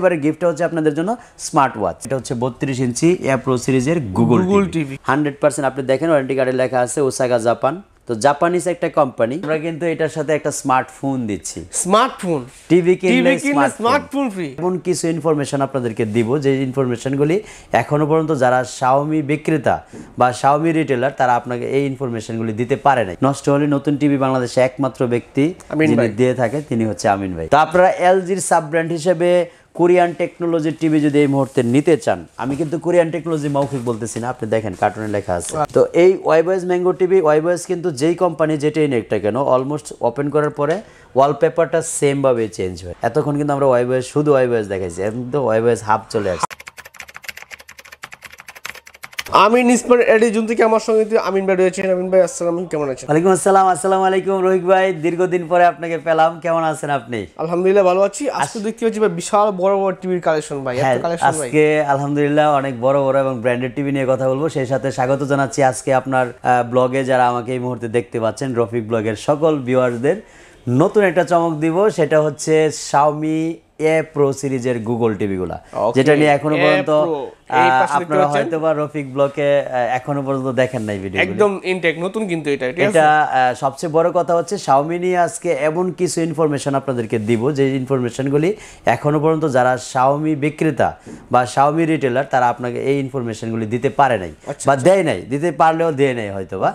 এবারে গিফট হচ্ছে আপনাদের জন্য স্মার্ট ওয়াচ। এটা হচ্ছে 32 ইঞ্চি এ প্রো সিরিজের গুগল টিভি 100%। আপনি দেখেন ওয়ারেন্টি কার্ডে লেখা আছে ওসাকা জাপান, তো জাপানিজ একটা কোম্পানি। আমরা কিন্তু এটার সাথে একটা স্মার্টফোন দিচ্ছি। স্মার্টফোন টিভি কিনলে স্মার্টফোন ফ্রি। এমন কিছু ইনফরমেশন আপনাদেরকে দিব যে ইনফরমেশনগুলি এখনো পর্যন্ত যারা শাওমি বিক্রেতা বা শাওমি রিটেলার তারা আপনাকে এই ইনফরমেশনগুলি দিতে পারে নাই। নষ্ট হলে নতুন টিভি বাংলাদেশে একমাত্র ব্যক্তি যিনি দিয়ে থাকে তিনি হচ্ছে আমিন ভাই। তো আপনারা এলজির সাব ব্র্যান্ড হিসেবে কোরিয়ান টেকনোলজির টিভি যদি এই মুহূর্তে নিতে চান, আমি কিন্তু কোরিয়ান টেকনোলজি মৌখিক বলতেছি না, আপনি দেখেন কার্টুনে লেখা আছে। তো এই ওয়াইবয়েস ম্যাঙ্গো টিভি, ওয়াইবয়েস কিন্তু যেই কোম্পানি যেটাই নেই একটা কেন অলমোস্ট ওপেন করার পরে ওয়ালপেপারটা সেম ভাবে চেঞ্জ হয়। এতক্ষণ কিন্তু আমরা ওয়াইবয়েস শুধু ওয়াইবয়েস দেখাইছি, এখন তো ওয়াইবয়েস হাফ চলে আসছে। আমিন ইসমার এডিজুন থেকে আমার সঙ্গে আমিন ভাই রয়েছেন। আমিন ভাই আসসালামু আলাইকুম, কেমন আছেন? ওয়ালাইকুম আসসালাম। আসসালামু আলাইকুম রহিক ভাই, দীর্ঘদিন পরে আপনাকে পেলাম, কেমন আছেন আপনি? আলহামদুলিল্লাহ ভালো আছি। আজকে দেখতে পাচ্ছি ভাই বিশাল বড় বড় টিভির কালেকশন ভাই। এত কালেকশন ভাই আজকে আলহামদুলিল্লাহ অনেক বড় বড় এবং ব্র্যান্ডেড টিভি নিয়ে কথা বলবো। সেই সাথে স্বাগত জানাচ্ছি আজকে আপনার ব্লগে যারা আমাকে এই মুহূর্তে দেখতে পাচ্ছেন, রফিক ব্লগের সকল ভিউয়ারদের নতুন একটা চমক দিব। সেটা হচ্ছে শাওমি এ প্রো সিরিজের গুগল টিভিগুলা, যেটা নিয়ে এখনো পর্যন্ত আপনারা হয়তো বা রফিক ব্লগে এখনো পর্যন্ত দেখেন নাই ভিডিও, একদম ইনটেক নতুন। কিন্তু এটা সবচেয়ে বড় কথা হচ্ছে শাওমি নিয়ে আজকে এমন কিছু ইনফরমেশন আপনাদেরকে দিব যে ইনফরমেশনগুলি এখনো পর্যন্ত যারা শাওমি বিক্রেতা বা শাওমি রিটেলার তারা আপনাকে এই ইনফরমেশনগুলি দিতে পারে নাই বা দেয় নাই, দিতে পারলেও দেয় নাই হয়তো বা।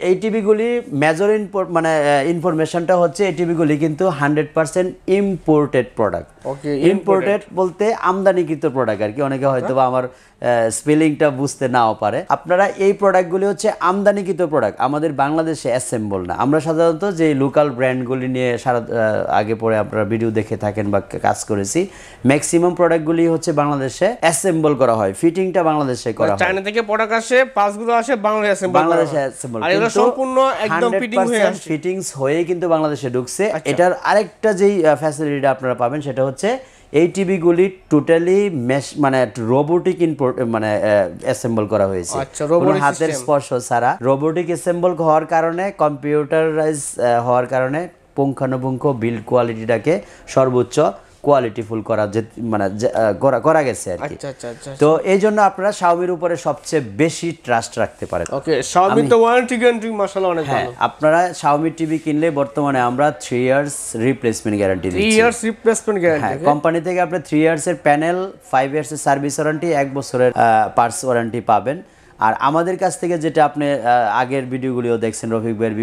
এই টিভিগুলি মেজর মানে ইনফরমেশনটা হচ্ছে এই টিভিগুলি কিন্তু 100% ইম্পোর্টেড প্রোডাক্ট। ইম্পোর্টেড বলতে আমদানিকৃত প্রোডাক্ট আর কি। অনেকে হয়তো বা আমার স্পেলিংটা বুঝতে নাও পারে। আপনারা এই প্রোডাক্টগুলি হচ্ছে আমদানিকৃত প্রোডাক্ট, আমাদের বাংলাদেশে অ্যাসেম্বল না। আমরা সাধারণত যে লোকাল ব্র্যান্ডগুলি নিয়ে সারা আগে পরে আপনারা ভিডিও দেখে থাকেন বা কাজ করেছি, ম্যাক্সিমাম প্রোডাক্টগুলি হচ্ছে বাংলাদেশে অ্যাসেম্বল করা হয়, ফিটিংটা বাংলাদেশে করা হয়। চায়না থেকে প্রোডাক্ট আসে, পার্টসগুলো আসে বাংলাদেশে অ্যাসেম্বল, আর এটা সম্পূর্ণ একদম ফিটিং হয়ে আসে, ফিটিংস হয়ে কিন্তু বাংলাদেশে ঢুকছে। এটার আরেকটা যেই ফ্যাসিলিটিটা আপনারা পাবেন সেটা হচ্ছে এই টিভিগুলি টোটালি মেশ মানে রোবোটিক ইম্পোর্ট মানে অ্যাসেম্বল করা হয়েছে। কোনো হাতের স্পর্শ ছাড়া রোবোটিক অ্যাসেম্বল হওয়ার কারণে, কম্পিউটারাইজ হওয়ার কারণে পুঙ্খানুপুঙ্খ বিল্ড কোয়ালিটিটাকে সর্বোচ্চ কোয়ালিটিফুল করা মানে করা গেছে আর কি। তো এই জন্য আপনারা শাওমির উপরে সবচেয়ে বেশি ট্রাস্ট রাখতে পারেন। ওকে, শাওমি তো ওয়ারেন্টি গ্যারান্টি মাশাআল্লাহ অনেক ভালো। আপনারা শাওমি টিভি কিনলে বর্তমানে আমরা 3 ইয়ার্স রিপ্লেসমেন্ট গ্যারান্টি দিচ্ছি। 3 ইয়ার্স রিপ্লেসমেন্ট গ্যারান্টি। কোম্পানি থেকে আপনি 3 ইয়ার্স এর প্যানেল, 5 ইয়ার্স এর সার্ভিস ওয়ারেন্টি, 1 বছরের পার্টস ওয়ারেন্টি পাবেন। আর আমাদের কাছ থেকে যেটা আপনি আগের ভিডিওগুলিও দেখছেন, রফিক ভাইয়ের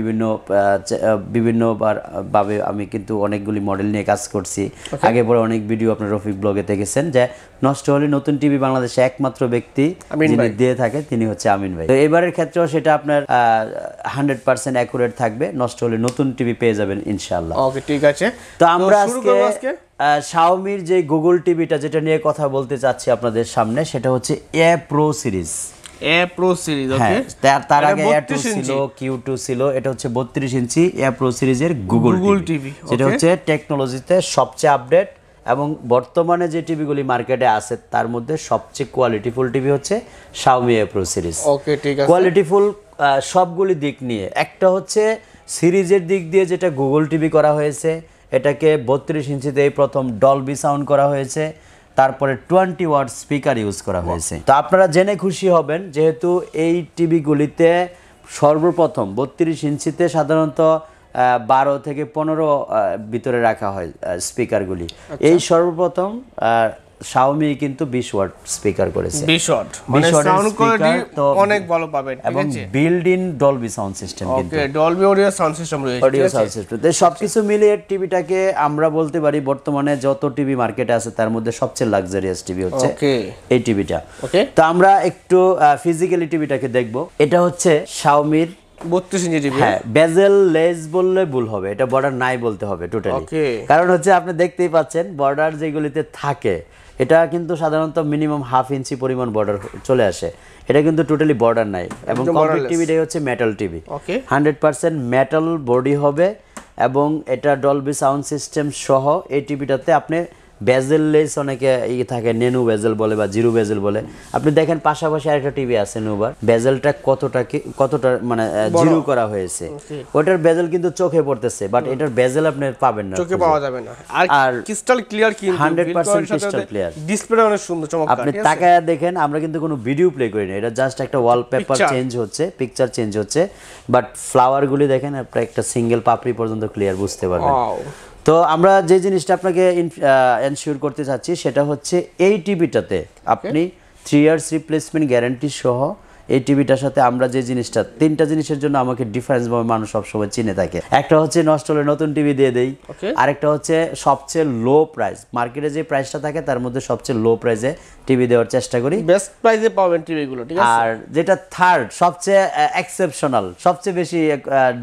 বিভিন্নভাবে আমি কিন্তু অনেকগুলি মডেল নিয়ে কাজ করছি। আগে পরে অনেক ভিডিও আপনার রফিক ব্লগে দেখেছেন যে নষ্ট হলে নতুন টিভি বাংলাদেশে একমাত্র ব্যক্তি যিনি দিয়ে থাকে তিনি হচ্ছে আমিন ভাই। তো এবারের ক্ষেত্রেও সেটা আপনার 100% অ্যাকুরেট থাকবে, নষ্ট হলে নতুন টিভি পেয়ে যাবেন ইনশাআল্লাহ। ওকে, ঠিক আছে। তো আমরা আজকে শাওমির যে গুগল টিভিটা যেটা নিয়ে কথা বলতে চাচ্ছি আপনাদের সামনে, সেটা হচ্ছে A pro series. A pro series, okay. তার আগে এ2 ছিল, কিউ2 ছিল, এটা হচ্ছে 32 ইঞ্চি এ প্রো সিরিজের গুগল টিভি, যেটা হচ্ছে টেকনোলজিতে সবচেয়ে আপডেট এবং বর্তমানে যে টিভিগুলি মার্কেটে আছে তার মধ্যে সবচেয়ে কোয়ালিটিফুল টিভি হচ্ছে শাওমি এ প্রো সিরিজ। ওকে, ঠিক আছে। কোয়ালিটিফুল সবগুলি দিক নিয়ে, একটা হচ্ছে সিরিজের দিক দিয়ে যেটা গুগল টিভি করা হয়েছে, এটাকে 32 ইঞ্চিতে এই প্রথম ডলবি সাউন্ড করা হয়েছে, তারপরে 20 ওয়াট স্পিকার ইউজ করা হয়েছে। তো আপনারা জেনে খুশি হবেন যেহেতু এই টিভিগুলিতে সর্বপ্রথম 32 ইঞ্চিতে সাধারণত 12 থেকে 15 ভিতরে রাখা হয় স্পিকারগুলি। এই সর্বপ্রথম শাওমি কিন্তু 20 ওয়াট স্পিকার করেছে। 20 ওয়াট মানে সাউন্ড কোয়ালিটি অনেক ভালো পাবেন, ঠিক আছে। এবং build in Dolby sound system কিন্তু। ওকে, ডলবি অডিও সাউন্ড সিস্টেম রয়েছে, অডিও সাউন্ড সিস্টেম। তো সবকিছু মিলিয়ে টিভিটাকে আমরা বলতে পারি বর্তমানে যত টিভি মার্কেটে আছে তার মধ্যে সবচেয়ে লাক্সারিয়াস টিভি হচ্ছে এই টিভিটা। ওকে, তো আমরা একটু ফিজিক্যালি টিভিটাকে দেখব। এটা হচ্ছে শাওমির 32 ইঞ্চি টিভি। হ্যাঁ, বেজেল লেস বললে ভুল হবে, এটা বর্ডার নাই বলতে হবে টোটালি। কারণ হচ্ছে আপনি দেখতেই পাচ্ছেন বর্ডার যেগুলিতে থাকে এটা কিন্তু সাধারণত মিনিমাম 1/2 ইঞ্চি পরিমাণ বর্ডার চলে আসে, এটা কিন্তু টোটালি বর্ডার নাই। এবং কমপ্লিট টিভিটাই হচ্ছে মেটাল টিভি, 100% মেটাল বডি হবে এবং এটা ডলবি সাউন্ড সিস্টেম সহ এই টিভিটাতে আপনি বেজেললেস অনেকে থাকে, নেনু বেজেল বলে বা জিরো বেজেল বলে। আপনি দেখেন পাশাপাশি আরেকটা টিভি আছে নোভার, বেজেলটা কতটা মানে জিরো করা হয়েছে, ওটার বেজেল কিন্তু চোখে পড়তেছে, বাট এটার বেজেল আপনি পাবেন না, চোখে পাওয়া যাবে না। আর ক্রিস্টাল ক্লিয়ার, কিন্তু 100% ক্রিস্টাল ক্লিয়ার, ডিসপ্লে অনেক সুন্দর চমৎকার। আপনি তাকায় দেখেন, আমরা কিন্তু কোনো ভিডিও প্লে করি না, এটা জাস্ট একটা ওয়ালপেপার চেঞ্জ হচ্ছে, পিকচার চেঞ্জ হচ্ছে, বাট ফ্লাওয়ার গুলি দেখেন আপনি একটা সিঙ্গেল পাপড়ি পর্যন্ত ক্লিয়ার বুঝতে পারবেন। তো আমরা যে জিনিসটা আপনাকে এনশিওর করতে চাচ্ছি সেটা হচ্ছে এই টিভিটাতে আপনি 3 ইয়ার্স রিপ্লেসমেন্ট গ্যারান্টি সহ এই টিভিটার সাথে আমরা যে জিনিসটা, তিনটা জিনিসের জন্য আমাকে ডিফারেন্স ভাবে মানুষ সবসময় চিনে থাকে। একটা হচ্ছে নষ্ট হলে নতুন টিভি দিয়ে দেই, আরেকটা হচ্ছে সবচেয়ে লো প্রাইস, মার্কেটে যে প্রাইসটা থাকে তার মধ্যে সবচেয়ে লো প্রাইসে টিভি দেওয়ার চেষ্টা করি, বেস্ট প্রাইসে পাবেন টিভিগুলো, ঠিক আছে। আর যেটা থার্ড সবচেয়ে এক্সেপশনাল, সবচেয়ে বেশি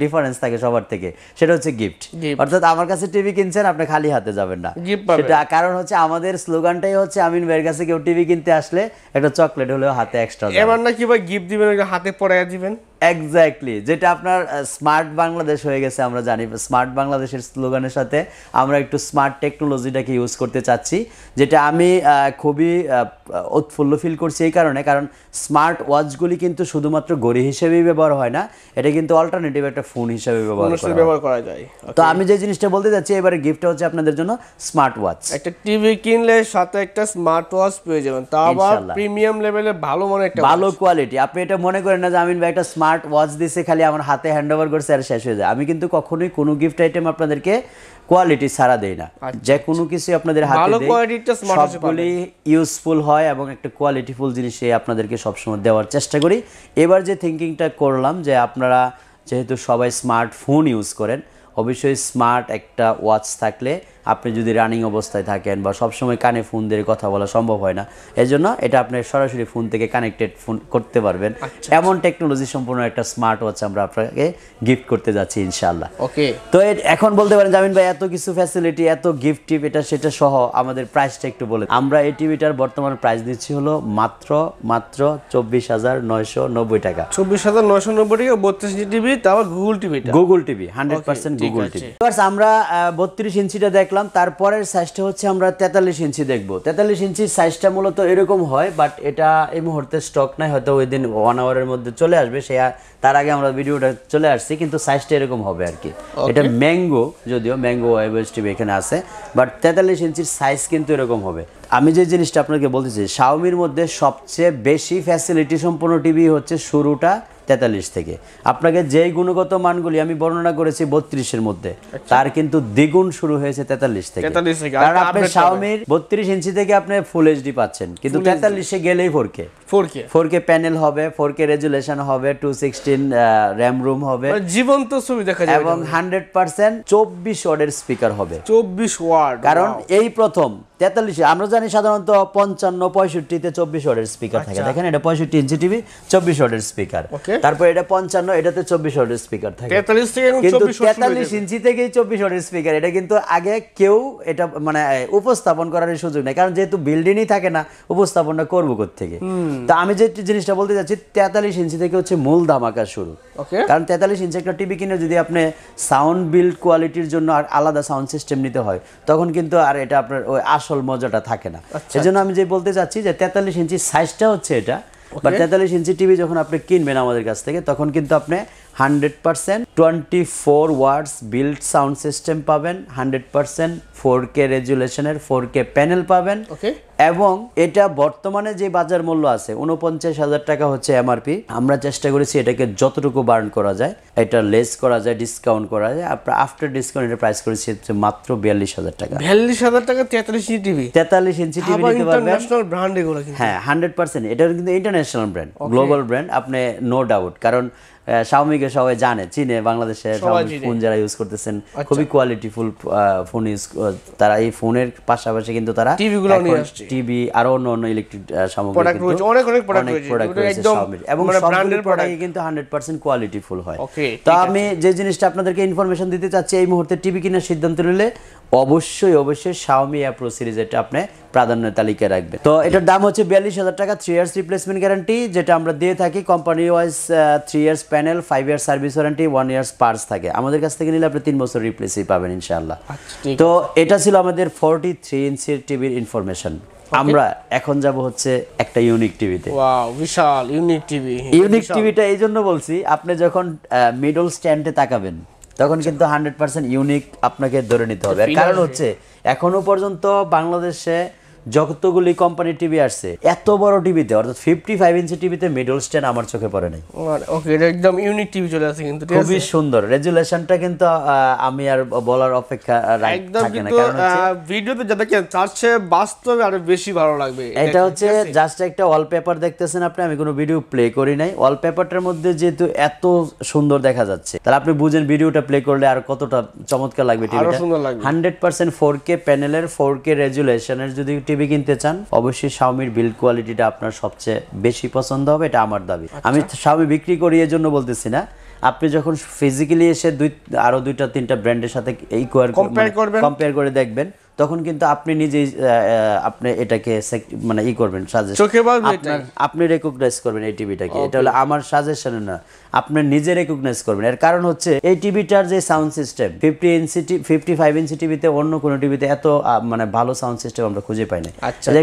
ডিফারেন্স থাকে সবার থেকে, সেটা হচ্ছে গিফট। অর্থাৎ আমার কাছে টিভি কিনছেন, আপনি খালি হাতে যাবেন না, সেটা কারণ হচ্ছে আমাদের স্লোগানটাই হচ্ছে আমিন ভাইয়ের কাছে কেউ টিভি কিনতে আসলে একটা চকলেট হলেও হাতে এক্সট্রা যাবে। এবার না কি ভাই গিফট দিবেন, হাতে পড়াইয়া দিবেন। এক্স্যাক্টলি, যেটা আপনার স্মার্ট বাংলাদেশ হয়ে গেছে, আমরা জানি স্মার্ট বাংলাদেশের স্লোগানের সাথে আমরা একটু স্মার্ট টেকনোলজিটাকে ইউজ করতে চাচ্ছি, যেটা আমি খুবই উৎফুল্ল ফিল করছি এই কারণে, কারণ স্মার্ট ওয়াচগুলি কিন্তু শুধুমাত্র ঘড়ি হিসেবেই ব্যবহার হয় না, এটা কিন্তু অল্টারনেটিভ একটা ফোন হিসেবে ব্যবহার করা যায়। তো আমি যে জিনিসটা বলতে যাচ্ছি এবারে গিফটটা হচ্ছে আপনাদের জন্য স্মার্ট ওয়াচ। একটা টিভি কিনলে সাথে একটা স্মার্ট ওয়াচ পেয়ে যাবেন, তাও আবার প্রিমিয়াম লেভেলের ভালো মনে একটা ভালো কোয়ালিটি। আপনি এটা মনে করেন না যে আমিন ভাই একটা স্মার্ট ওয়াচ দিছে খালি আমার হাতে হ্যান্ডওভার করছে আর শেষ হয়ে যায়। আমি কিন্তু কখনোই কোনো গিফট আইটেম আপনাদেরকে কোয়ালিটি ছাড়া দেই না, যে কোনো কিছু আপনাদের হাতে দেই সবগুলি ইউজফুল হয় এবং একটা কোয়ালিটিফুল জিনিসই আপনাদেরকে সবসময় দেওয়ার চেষ্টা করি। এবার যে থিঙ্কিংটা করলাম যে আপনারা যেহেতু সবাই স্মার্টফোন ইউজ করেন, অবশ্যই স্মার্ট একটা ওয়াচ থাকলে আপনি যদি রানিং অবস্থায় থাকেন বা সবসময় কানে ফোন দিয়ে কথা বলা সম্ভব হয় না, এই জন্য এটা আপনি সরাসরি ফোন থেকে কানেক্টেড ফোন করতে পারবেন, এমন টেকনোলজি সম্পূর্ণ একটা স্মার্ট ওয়াচ আমরা আপনাকে গিফট করতে যাচ্ছি ইনশাআল্লাহ। ওকে, তো এখন বলতে পারেন জামিন ভাই এত কিছু ফ্যাসিলিটি, এত গিফট টিপ, এটা সেটা সহ আমাদের প্রাইসটা একটু বলে। আমরা এই টিভিটার বর্তমান প্রাইস দিচ্ছি হলো মাত্র 24,990 টাকা। 24,990 টাকা 32 ইঞ্চি টিভি, তাও গুগল টিভি, 100% গুগল টিভি। আমরা 32 ইঞ্চিটা দেখলাম, তারপরের সাইজটা হচ্ছে আমরা 43 ইঞ্চি দেখবো। 43 ইঞ্চির সাইজটা মূলত এরকম হয়, বাট এটা এই মুহূর্তে স্টক নাই, হয়তো ওই দিন 1 আওয়ারের মধ্যে চলে আসবে, সে তার আগে আমরা ভিডিওটা চলে আসছি, কিন্তু সাইজটা এরকম হবে আর কি। এটা ম্যাঙ্গো, যদিও ম্যাঙ্গো ওয়েবএস টিভি এখানে আছে, বাট 43 ইঞ্চির সাইজ কিন্তু এরকম হবে। আমি যে জিনিসটা আপনাকে বলতেছি, শাওমির মধ্যে সবচেয়ে বেশি ফ্যাসিলিটি সম্পন্ন টিভি হচ্ছে শুরুটা 43 থেকে। আপনাকে যেই গুণগত মানগুলি আমি বর্ণনা করেছি 32-এর মধ্যে, তার কিন্তু দ্বিগুণ শুরু হয়েছে 43 থেকে। কারণ আপনি শাওমির 32 ইঞ্চি থেকে আপনি ফুল এইচডি পাচ্ছেন, কিন্তু 43-এ গেলেই 4K প্যানেল হবে, 4K রেজুলেশন হবে, 216 র্যাম রুম হবে, জীবন্ত ছবি দেখা যাবে, এবং 100% 24 ওয়াটের স্পিকার হবে। 24 ওয়াট, কারণ এই প্রথম 43-এ আমরা জানি সাধারণত 55-65-তে 24 ওয়াটের স্পিকার থাকে, দেখেন এটা 65 ইঞ্চি টিভি 24 ওয়াটের স্পিকার, তারপর এটা 55, এটাতে 24 ওয়াটের স্পিকার থাকে। 43 থেকে কিন্তু 43 ইঞ্চি থেকেই 24 ওয়াটের স্পিকার, এটা কিন্তু আগে কেউ এটা মানে উপস্থাপন করার সুযোগ নেই, কারণ যেহেতু বিল্ডিংই থাকে না, উপস্থাপনটা করবো কোত্থেকে। তো আমি যে জিনিসটা বলতে চাচ্ছি, 43 ইঞ্চি থেকে হচ্ছে মূল ধামাকা শুরু। কারণ 43 ইঞ্চি একটা টিভি কিনে যদি আপনি সাউন্ড বিল্ড কোয়ালিটির জন্য আর আলাদা সাউন্ড সিস্টেম নিতে হয়, তখন কিন্তু আর এটা আপনার ওই আসল মজাটা থাকে না। সেজন্য আমি যে বলতে চাচ্ছি যে 43 ইঞ্চি সাইজটা হচ্ছে এটা, বা 43 ইঞ্চি টিভি যখন আপনি কিনবেন আমাদের কাছ থেকে, তখন কিন্তু আপনি 100% 24 ওয়াটস বিল্ড সাউন্ড সিস্টেম পাবেন, 100% 4K রেজুলেশনের 4K প্যানেল পাবেন, এবং এটা বর্তমানে যে বাজার মূল্য আছে 49,000 টাকা হচ্ছে এমআরপি। আমরা চেষ্টা করেছি এটাকে যতটুকু বার্ন করা যায়, এটা লেস করা যায়, ডিসকাউন্ট করা যায়। আপনার আফটার ডিসকাউন্ট এটা প্রাইস করেছি হচ্ছে মাত্র 42,000 টাকা। 42,000 টাকা 43 ইঞ্চি টিভি, 43 ইঞ্চি টিভি নিতে পারবেন। ইন্টারন্যাশনাল ব্র্যান্ড এগুলো কিন্তু, হ্যাঁ 100% এটা কিন্তু ইন্টারন্যাশনাল ব্র্যান্ড, গ্লোবাল ব্র্যান্ড, আপনি নো ডাউট। কারণ শাওমিকে সবাই জানে, চিনে, বাংলাদেশে ফোন যারা ইউজ করতেছেন খুবই কোয়ালিটিফুল ফোন ইউজ, তারা এই ফোনের পাশাপাশি কিন্তু তারা টিভি আরো অন্য ইলেকট্রিক সামগ্রী অনেক প্রোডাক্ট রয়েছে শাওমির, এবং সবগুলো প্রোডাক্টই কিন্তু 100% কোয়ালিটিফুল হয়। তো আমি যে জিনিসটা আপনাদেরকে ইনফরমেশন দিতে চাচ্ছি, এই মুহূর্তে টিভি কেনার সিদ্ধান্ত নিলে অবশ্যই শাওমি প্রো সিরিজ এটা আপনি প্রাধান্য তালিকায় রাখবেন। তো এটার দাম হচ্ছে 42,000 টাকা, 3 ইয়ার্স রিপ্লেসমেন্ট গ্যারান্টি, যেটা আমরা দিয়ে থাকি company wise 3 years panel 5 year service warranty 1 years parts থাকে আমাদের কাছ থেকে নিলে আপনি 3 বছর রিপ্লেসই পাবেন ইনশাআল্লাহ। তো এটা ছিল আমাদের 43 ইঞ্চির টিভির ইনফরমেশন। আমরা এখন যাব হচ্ছে একটা ইউনিক টিভিতে। ওয়াও, বিশাল ইউনিক টিভি। ইউনিক টিভিটা এই জন্য বলছি, আপনি যখন মিডল স্ট্যান্ডে তাকাবেন তখন কিন্তু 100% ইউনিক আপনাকে ধরে নিতে হবে। কারণ হচ্ছে এখনো পর্যন্ত বাংলাদেশে যতগুলি কোম্পানি টিভি আসছে এত বড় টিভিতে অর্থাৎ 55 ইঞ্চি টিভিতে মিডল স্ট্যান্ড আমার চোখে পড়ে নাই। ওকে, এটা একদম ইউনিক টিভি চলে আসে কিন্তু, ঠিক আছে? খুবই সুন্দর রেজুলেশনটা কিন্তু আমি আর বলার অপেক্ষা থাকে না, কারণ ভিডিওতে যেটা কি চাচ্ছে বাস্তবে আরো বেশি ভালো লাগবে। এটা হচ্ছে জাস্ট একটা ওয়ালপেপার দেখতেছেন আপনি, আমি কোনো ভিডিও প্লে করি নাই। ওয়ালপেপারটার মধ্যে যেহেতু এত সুন্দর দেখা যাচ্ছে তাহলে আপনি বুঝেন ভিডিওটা প্লে করলে আর কতটা চমৎকার লাগবে টিভিটা। 100% 4K প্যানেলের 4K রেজুলেশনের যদি টিভি কিনতে চান অবশ্যই শাওমির বিল্ড কোয়ালিটিটা আপনার সবচেয়ে বেশি পছন্দ হবে, এটা আমার দাবি। আমি শাওমি বিক্রি করি এর জন্য বলতেছি না, আপনি যখন ফিজিক্যালি এসে আরো 2-3টা ব্র্যান্ডের সাথে কম্পেয়ার করে দেখবেন তখন কিন্তু আপনি নিজেই আপনি এটাকে মানে করবেন, আপনি রেকগনাইজ করবেন এই টিভিটাকে। এটা হলো আমার সাজেশন না, আপনি নিজে রেকগনাইজ করবেন। এর কারণ হচ্ছে এই টিভিটার যে সাউন্ড সিস্টেম 55 ইঞ্চি টিভিতে অন্য কোনো টিভিতে এত মানে ভালো সাউন্ড সিস্টেম আমরা খুঁজে পাই না।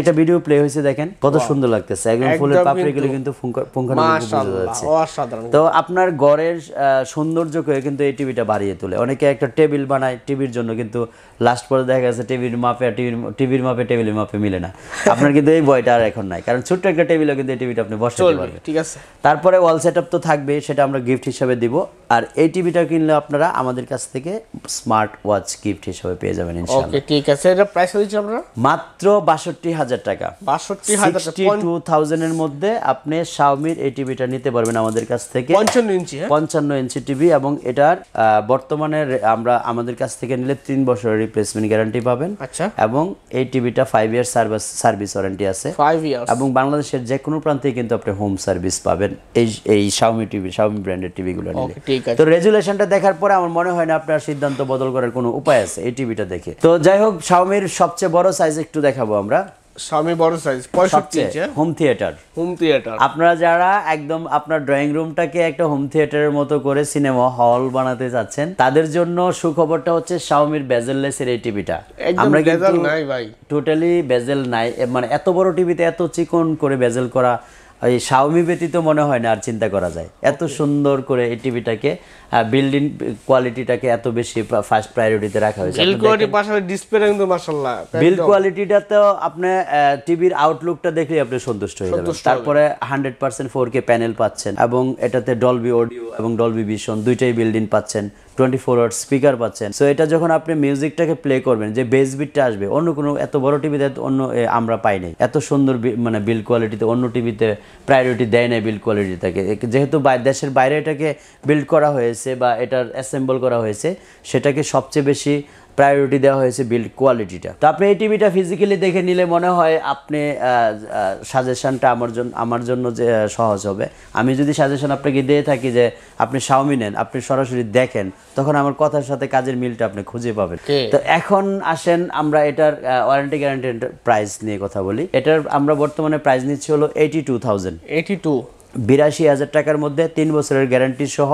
একটা ভিডিও প্লে হয়েছে দেখেন কত সুন্দর লাগতেছে, একদম ফুলের পাপড়িগুলো কিন্তু তো আপনার ঘরের সৌন্দর্যকে কিন্তু এই টিভিটা বাড়িয়ে তোলে। অনেকে একটা টেবিল বানায় টিভির জন্য, কিন্তু লাস্ট পরে দেখা গেছে টিভির মাপে টেবিলের মাপে মিলে না। আপনার কিন্তু এই ভয়টা আর এখন নাই, কারণ ছোট্ট একটা টেবিলে কিন্তু এই টিভিটা আপনি বসাতে পারবেন, ঠিক আছে? তারপরে ওয়াল সেটআপ তো থাকবে, সেটা আমরা গিফট হিসেবে দিব। আর এই টিভিটা কিনলে আপনারা আমাদের কাছ থেকে স্মার্ট ওয়াচ গিফট হিসেবে পেয়ে যাবেন ইনশাআল্লাহ। ওকে, ঠিক আছে। এটা প্রাইস কত দিচ্ছেন আপনারা? মাত্র 62,000 টাকা। 62,000 এর মধ্যে আপনি শাওমির এই টিভিটা নিতে পারবেন আমাদের কাছ থেকে। 55 ইঞ্চি টিভি, এবং এটার বর্তমানে আমরা আমাদের কাছ থেকে নিলে 3 বছরের রিপ্লেসমেন্ট গ্যারান্টি পাবেন। আচ্ছা। এবং এই টিভিটা 5 ইয়ার সার্ভিস ওয়ারেন্টি আছে, 5 ইয়ার্স, এবং বাংলাদেশের যে কোনো প্রান্তে কিন্তু আপনি হোম সার্ভিস পাবেন এই শাওমি ব্র্যান্ডের টিভিগুলো নিলে। তো রেজুলেশনটা দেখার পরে আমার মনে হয় না আপনার সিদ্ধান্ত বদল করার কোনো উপায় আছে এই টিভিটা দেখে। তো যাই হোক, শাওমির সবচেয়ে বড় সাইজ একটু দেখাবো আমরা। শাওমি বড় সাইজ 65 ইঞ্চি হোম থিয়েটার। আপনারা যারা একদম আপনার ড্রয়িং রুমটাকে একটা হোম থিয়েটারের মতো করে সিনেমা হল বানাতে চাচ্ছেন তাদের জন্য সুখবরটা হচ্ছে শাওমির বেজেললেসের এই টিভিটা। আমরা কিন্তু টোটালি বেজেল নাই, মানে এত বড় টিভিতে এত চিকন করে বেজেল করা এই শাওমি ব্যতীত মনে হয় না আর চিন্তা করা যায়। এত সুন্দর করে এই টিভিটাকে বিল্ডিং কোয়ালিটিটাকে এত বেশি ফার্স্ট প্রায়োরিটিতে রাখা হয়েছে। বিল্ড কোয়ালিটি পাশাপাশি ডিসপ্লে কিন্তু মাশাআল্লাহ, বিল্ড কোয়ালিটিটা তো আপনি টিভির আউটলুকটা দেখলেই আপনি সন্তুষ্ট হয়ে যাবেন। তারপরে 100% 4K প্যানেল পাচ্ছেন, এবং এটাতে ডলবি অডিও এবং ডলবি ভিশন দুইটাই বিল্ড-ইন পাচ্ছেন, 24 ওয়াট স্পিকার পাচ্ছেন। সো এটা যখন আপনি মিউজিকটাকে প্লে করবেন যে বেস বিটটা আসবে, অন্য কোনো এত বড় টিভিতে অন্য আমরা পাই নাই এত সুন্দর মানে বিল্ড কোয়ালিটিতে, অন্য টিভিতে প্রায়োরিটি দেয় না বিল্ড কোয়ালিটিটাকে। যেহেতু দেশের বাইরে এটাকে বিল্ড করা হয়েছে বা এটার অ্যাসেম্বল করা হয়েছে, সেটাকে সবচেয়ে বেশি প্রায়োরিটি দেওয়া হয়েছে বিল্ড কোয়ালিটিটা। তো আপনি এই টিভিটা ফিজিক্যালি দেখে নিলে মনে হয় আপনি সাজেশনটা আমার জন্য যে সহজ হবে। আমি যদি সাজেশন আপনাকে দিয়ে থাকি যে আপনি শাওমি নেন, আপনি সরাসরি দেখেন, তখন আমার কথার সাথে কাজের মিলটা আপনি খুঁজে পাবেন। তো এখন আসেন আমরা এটার ওয়ারেন্টি গ্যারান্টি প্রাইস নিয়ে কথা বলি। এটার আমরা বর্তমানে প্রাইস নিচ্ছি হলো 82,000 টাকার মধ্যে 3 বছরের গ্যারান্টি সহ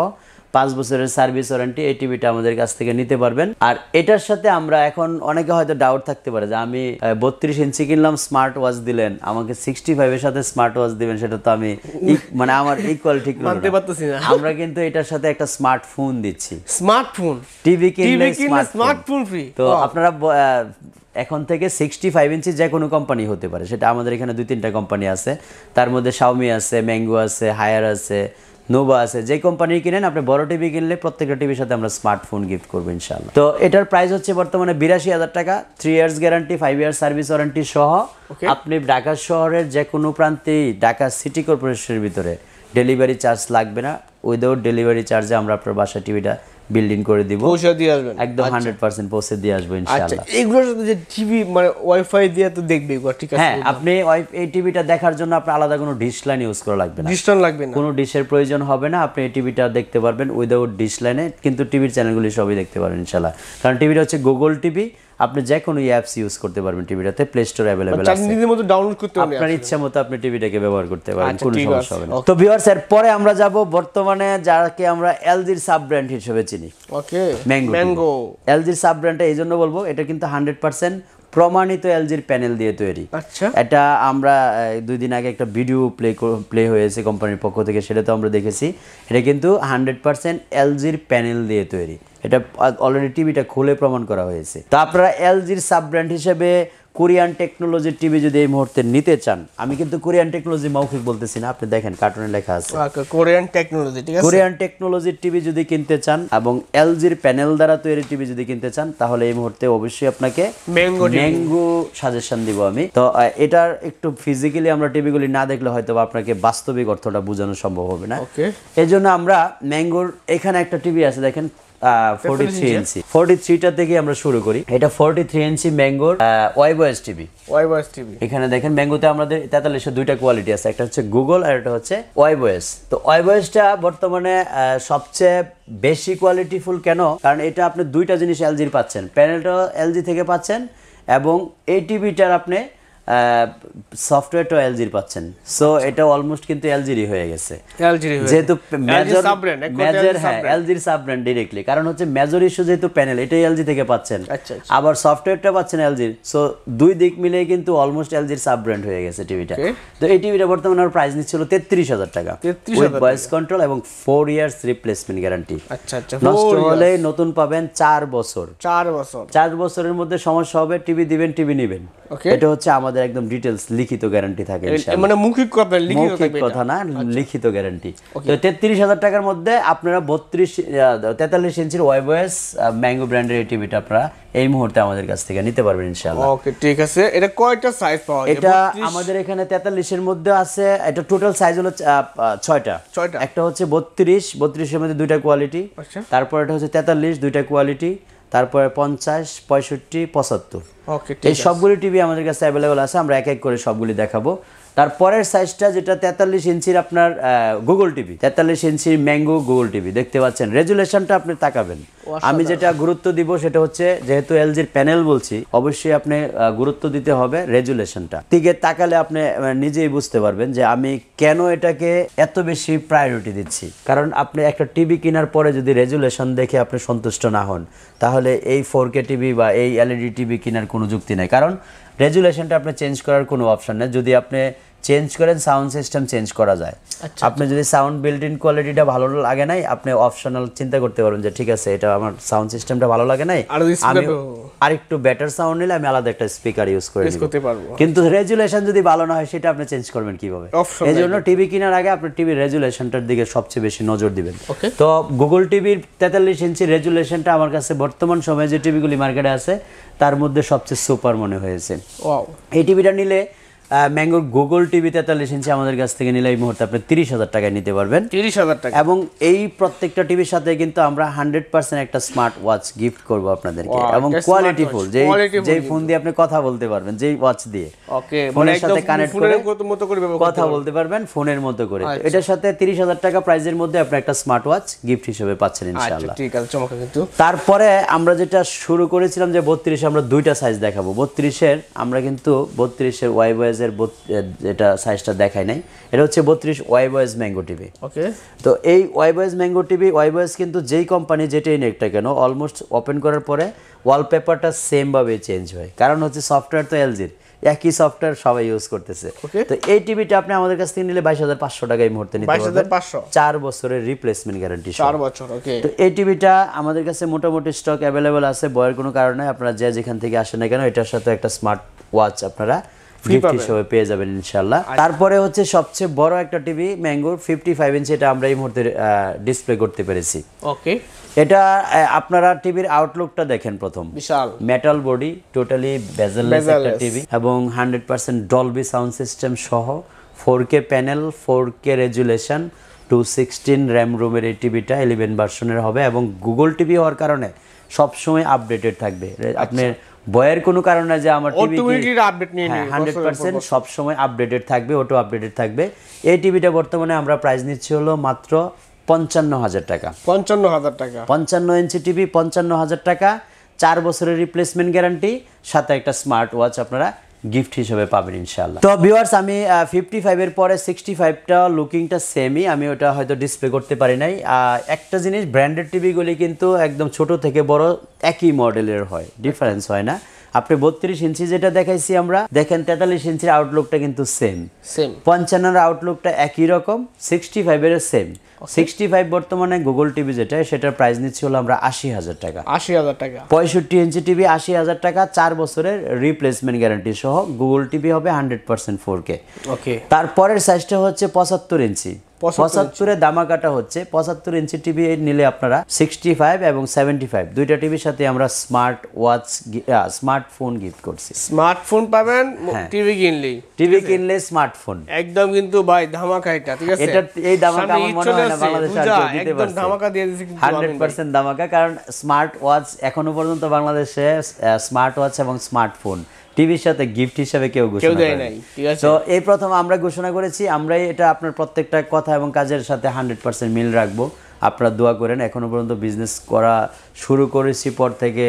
5 বছরের সার্ভিস ওয়ারেন্টি। এই টিভিটা আমাদের কাছ থেকে নিতে পারবেন। আর এটার সাথে আমরা এখন অনেকে হয়তো ডাউট থাকতে পারে যে আমি 32 ইঞ্চি কিনলাম, স্মার্ট ওয়াচ দিলেন, আমাকে 65 এর সাথে স্মার্ট ওয়াচ দিবেন, সেটা তো আমি মানে আমার ইকুয়াল ঠিক মানতে পারতেছি না। আমরা কিন্তু এটার সাথে একটা স্মার্টফোন দিচ্ছি। স্মার্টফোন টিভি কিনলে স্মার্টফোন ফ্রি। তো আপনারা এখন থেকে 65 ইঞ্চি যে কোনো কোম্পানি হতে পারে, সেটা আমাদের এখানে 2-3টা কোম্পানি আছে, তার মধ্যে শাওমি আছে, ম্যাঙ্গো আছে, হায়ার আছে, নোভা আছে। যে কোম্পানি কিনেন আপনি বড় টিভি কিনলে প্রত্যেকটা টিভির সাথে আমরা স্মার্টফোন গিফট করবো ইনশাআল্লাহ। তো এটার প্রাইস হচ্ছে বর্তমানে 82,000 টাকা, 3 years guarantee, 5 years service warranty সহ। আপনি ঢাকা শহরের যে কোনো প্রান্তেই ঢাকা সিটি কর্পোরেশনের ভিতরে ডেলিভারি চার্জ লাগবে না। উইদাউট ডেলিভারি চার্জে আমরা আপনার বাসা টিভিটা বিল্ডিং করে দিব, পৌঁছে দিয়ে আসবেন, একদম 100% পৌঁছে দিয়ে আসবো ইনশাআল্লাহ। আচ্ছা, এগুলোর সাথে যে টিভি মানে ওয়াইফাই দিয়ে তো দেখবে একবার, ঠিক আছে? হ্যাঁ, আপনি এই টিভিটা দেখার জন্য আপনার আলাদা কোনো ডিশ লাইন ইউজ করা লাগবে না, কোনো ডিশের প্রয়োজন হবে না। আপনি এই টিভিটা দেখতে পারবেন উইদাউট ডিশ লাইনে, কিন্তু টিভির চ্যানেলগুলি সবই দেখতে পারবেন ইনশাআল্লাহ, কারণ টিভিটা হচ্ছে গুগল টিভি। আপনি যে কোনো অ্যাপস ইউজ করতে পারবেন টিভিটাতে, প্লে স্টোর অ্যাভেলেবল আছে, নিজের মতো ডাউনলোড করতে পারবেন, আপনার ইচ্ছা মতো আপনি টিভিটাকে ব্যবহার করতে পারবেন, কোনো সমস্যা হবে না। তো ভিউয়ার্স, এর পরে আমরা যাব বর্তমানে যাকে আমরা এলজির সাব ব্র্যান্ড হিসেবে চিনি, ওকে, ম্যাঙ্গো। এলজির সাব ব্র্যান্ডটা এই জন্য বলবো, এটা কিন্তু 100% প্রমাণিত এলজির প্যানেল দিয়ে তৈরি। আচ্ছা, এটা আমরা 2 দিন আগে একটা ভিডিও প্লে হয়েছে কোম্পানির পক্ষ থেকে, সেটা তো আমরা দেখেছি। এটা কিন্তু 100% এলজির প্যানেল দিয়ে তৈরি। এটা অলরেডি টিভিটা খুলে প্রমাণ করা হয়েছে। তো আপনারা এলজির সাব ব্র্যান্ড হিসেবে কোরিয়ান টেকনোলজির টিভি যদি এই মুহূর্তে নিতে চান, আমি কিন্তু কোরিয়ান টেকনোলজি মৌখিক বলতেছি না, আপনি দেখেন কার্টুনে লেখা আছে কোরিয়ান টেকনোলজি, ঠিক আছে। কোরিয়ান টেকনোলজির টিভি যদি কিনতে চান এবং এলজির প্যানেল দ্বারা তৈরি টিভি যদি কিনতে চান, তাহলে এই মুহূর্তে অবশ্যই আপনাকে ম্যাঙ্গো সাজেশন দিব আমি। তো এটার একটু ফিজিক্যালি আমরা টিভিগুলি না দেখলে হয়তো আপনাকে বাস্তবিক অর্থটা বোঝানো সম্ভব হবে না। এই জন্য আমরা ম্যাঙ্গোর এখানে একটা টিভি আছে দেখেন, 43 ইঞ্চি, 43টা থেকে আমরা শুরু করি। এটা 43 ইঞ্চি ম্যাঙ্গোর ওয়াইবয়েস টিভি। এখানে দেখেন ম্যাঙ্গোতে আমাদের 43-এর দুইটা কোয়ালিটি আছে, একটা হচ্ছে গুগল আর একটা হচ্ছে ওয়াইবয়েস। তো ওয়াইবয়েসটা বর্তমানে সবচেয়ে বেশি কোয়ালিটিফুল কেন, কারণ এটা আপনি দুইটা জিনিস এলজির পাচ্ছেন, প্যানেলটা এলজি থেকে পাচ্ছেন এবং এই টিভিটার আপনি সফটওয়্যারটা এলজির পাচ্ছেন। সো এটা অলমোস্ট কিন্তু এলজিরই হয়ে গেছে, যেহেতু মেজর এলজির সাব ব্র্যান্ড ডিরেক্টলি। কারণ হচ্ছে মেজর ইস্যু যেহেতু প্যানেল, এটাই এলজি থেকে পাচ্ছেন, আবার সফটওয়্যারটা পাচ্ছেন এলজির। সো দুই দিক মিলে কিন্তু অলমোস্ট এলজির সাব ব্র্যান্ড হয়ে গেছে টিভিটা। তো এই টিভিটা বর্তমানে আমার প্রাইস নিচ্ছিল 33,000 টাকা, উইথ ভয়েস কন্ট্রোল এবং 4 ইয়ার্স রিপ্লেসমেন্ট গ্যারান্টি। নষ্ট হলে নতুন পাবেন 4 বছর। 4 বছরের মধ্যে সমস্যা হবে, টিভি দিবেন, টিভি নেবেন। এটা হচ্ছে আমাদের একদম ডিটেইলস লিখিত গ্যারান্টি থাকে, মানে মৌখিক কথা না, লিখিত গ্যারান্টি। তো 33,000 টাকার মধ্যে আপনারা 43 ইঞ্চির ওয়াইবয়েস ম্যাঙ্গো ব্র্যান্ডের এই টিভিটা আপনারা এই মুহূর্তে আমাদের কাছ থেকে নিতে পারবেন ইনশাআল্লাহ। ওকে, ঠিক আছে। এটা কয়টা সাইজ পাওয়া যায়? এটা আমাদের এখানে 43 এর মধ্যে আছে। এটা টোটাল সাইজ হলো 6টা। একটা হচ্ছে 32 এর মধ্যে দুইটা কোয়ালিটি, তারপর এটা হচ্ছে 43 দুইটা কোয়ালিটি, তারপরে 50, 65, 75। এই সবগুলি টিভি আমাদের কাছে অ্যাভেলেবল আছে, আমরা এক এক করে সবগুলি দেখাবো। তারপরের সাইজটা যেটা 43 ইঞ্চির আপনার গুগল টিভি, 43 ইঞ্চির ম্যাঙ্গো গুগল টিভি দেখতে পাচ্ছেন। রেজুলেশনটা আপনি তাকাবেন, আমি যেটা গুরুত্ব দিব সেটা হচ্ছে, যেহেতু এলজির প্যানেল বলছি, অবশ্যই আপনি গুরুত্ব দিতে হবে রেজুলেশনটা। দিকে তাকালে আপনি নিজেই বুঝতে পারবেন যে আমি কেন এটাকে এত বেশি প্রায়োরিটি দিচ্ছি। কারণ আপনি একটা টিভি কেনার পরে যদি রেজুলেশন দেখে আপনি সন্তুষ্ট না হন, তাহলে এই 4K টিভি বা এই এলইডি টিভি কেনার কোনো যুক্তি নাই। কারণ রেজুলেশনটা আপনি চেঞ্জ করার কোনো অপশন নেই। যদি আপনি চেঞ্জ করেন, সাউন্ড সিস্টেম চেঞ্জ করা যায়। আপনি যদি সাউন্ড বিল্ট ইন কোয়ালিটিটা ভালো লাগে নাই, আপনি অপশনাল চিন্তা করতে পারবেন যে ঠিক আছে, এটা আমার সাউন্ড সিস্টেমটা ভালো লাগে নাই, আমি আরেকটু বেটার সাউন্ড নিলে আমি আলাদা একটা স্পিকার ইউজ করতে পারবো। কিন্তু রেজুলেশন যদি ভালো না হয়, সেটা আপনি চেঞ্জ করবেন কিভাবে? এই জন্য টিভি কেনার আগে আপনি টিভির রেজুলেশনটার দিকে সবচেয়ে বেশি নজর দিবেন। তো গুগল টিভির 43 ইঞ্চি রেজুলেশনটা আমার কাছে বর্তমান সময়ে যে টিভিগুলি মার্কেটে আছে তার মধ্যে সবচেয়ে সুপার মনে হয়েছে। এই টিভিটা নিলে ম্যাঙ্গোর গুগল টিভি 43 ইঞ্চি আমাদের কাছ থেকে নিলে এই মুহূর্তে আপনি 30,000 টাকায় নিতে পারবেন। 30,000 টাকা। এবং এই প্রত্যেকটা টিভির সাথে কিন্তু আমরা 100% একটা স্মার্ট ওয়াচ গিফট করব আপনাদেরকে, এবং কোয়ালিটিফুল, যেই ফোন দিয়ে আপনি কথা বলতে পারবেন, যেই ওয়াচ দিয়ে ফোনের সাথে কানেক্ট করে কথা বলতে পারবেন ফোনের মতো করে। এটার সাথে 30,000 টাকা প্রাইজের মধ্যে আপনি একটা স্মার্ট ওয়াচ গিফট হিসেবে পাচ্ছেন ইনশাআল্লাহ। ঠিক আছে, চমৎকার। কিন্তু তারপরে আমরা যেটা শুরু করেছিলাম যে 32, আমরা দুইটা সাইজ দেখাবো। 32-এর আমরা কিন্তু 32-এর ওয়াইবয়েস যেটা সাইজটা দেখাই নাই, এটা হচ্ছে 32 ওয়াইবয়েস ম্যাঙ্গো টিভি। তো এই ওয়াইবয়েস ম্যাঙ্গো টিভি, ওয়াইবয়েস কিন্তু যেই কোম্পানি যেটাই নেক না কেন, অলমোস্ট ওপেন করার পরে ওয়ালপেপারটা সেম ভাবে চেঞ্জ হয়। কারণ হচ্ছে সফটওয়্যার তো এলজির, একই সফটওয়্যার সবাই ইউজ করতেছে। তো এই টিভিটা আপনি আমাদের কাছ থেকে নিলে 22,500 টাকা এই মুহূর্তে নিতে পারবেন, 4 বছরের রিপ্লেসমেন্ট গ্যারান্টি। 4 বছর। তো এই টিভিটা আমাদের কাছে মোটামুটি স্টক অ্যাভেলেবল আছে, বয়ের কোনো কারণে আপনারা যেখান থেকে আসেন না কেন, এটার সাথে একটা স্মার্ট ওয়াচ আপনারা গিফট হিসেবে পেয়ে যাবেন ইনশাআল্লাহ। তারপরে হচ্ছে সবচেয়ে বড় একটা টিভি ম্যাঙ্গোর 55 ইঞ্চি, এটা আমরা এই মুহূর্তে ডিসপ্লে করতে পেরেছি। এটা আপনারা টিভির আউটলুকটা দেখেন, প্রথম বিশাল মেটাল বডি, টোটালি বেজেললেস একটা টিভি, এবং 100% ডলবি সাউন্ড সিস্টেম সহ 4K panel, 4K resolution, 216 RAM রোমের এই টিভিটা 11 ভার্সনের হবে, এবং গুগল টিভি হওয়ার কারণে সবসময় আপডেটেড থাকবে। আপনার বয়ের কোনো কারণ না যে আমার টিভি 100% সব সময় আপডেটেড থাকবে, অটো আপডেটেড থাকবে। এই টিভিটা বর্তমানে আমরা প্রাইস নিচ্ছি হলো মাত্র 55,000 টাকা। 55 ইঞ্চি টিভি 55,000 টাকা। 4 বছরের রিপ্লেসমেন্ট গ্যারান্টি, সাথে একটা স্মার্ট ওয়াচ আপনারা গিফট হিসেবে পাবেন ইনশাআল্লাহ। তো ভিউয়ার্স, আমি 55 এর পরে 65টা লুকিংটা সেমই, আমি ওটা হয়তো ডিসপ্লে করতে পারি নাই। একটা জিনিস, ব্র্যান্ডেড টিভিগুলি কিন্তু একদম ছোট থেকে বড় একই মডেলের হয়, ডিফারেন্স হয় না। আপনি 32 ইঞ্চি যেটা দেখাইছি আমরা, দেখেন 43 ইঞ্চির আউটলুকটা কিন্তু সেম, 55 আউটলুকটা একই রকম, 65 এর সেম। 65 বর্তমানে গুগল টিভি যেটা, সেটার প্রাইস নিচ্ছি হলো আমরা 80,000 টাকা। 80,000 টাকা। 65 ইঞ্চি টিভি 80,000 টাকা, 4 বছরের রিপ্লেসমেন্ট গ্যারান্টি সহ। গুগল টিভি হবে 100% 4K। ওকে। তারপরের সাইজটা হচ্ছে 75 ইঞ্চি। 75 এর দামাকাটা হচ্ছে 75 ইঞ্চি টিভি নিলে আপনারা 65 এবং 75 দুইটা টিভির সাথে আমরা স্মার্ট ওয়াচ, স্মার্টফোন গিফট করছি। স্মার্টফোন পাবেন টিভি কিনলে স্মার্টফোন একদম কিন্তু ভাই ধামাকা এটা, ঠিক আছে? এটা এই দামাকা আমার মনে হয় না বাংলাদেশে আর কেউ দিতে পারছে। একদম ধামাকা দিয়ে দিয়েছে কিন্তু 100% ধামাকা, কারণ স্মার্ট ওয়াচ এখনো পর্যন্ত বাংলাদেশে স্মার্ট ওয়াচ এবং স্মার্টফোন টিভির সাথে গিফট হিসেবে কেউ ঘোষণা করে নাই। তো এই প্রথম আমরা ঘোষণা করেছি, আমরাই এটা আপনার প্রত্যেকটা কথা এবং কাজের সাথে 100% মিল রাখবো। আপনারা দোয়া করেন। এখনো পর্যন্ত বিজনেস করা শুরু করেছি পর থেকে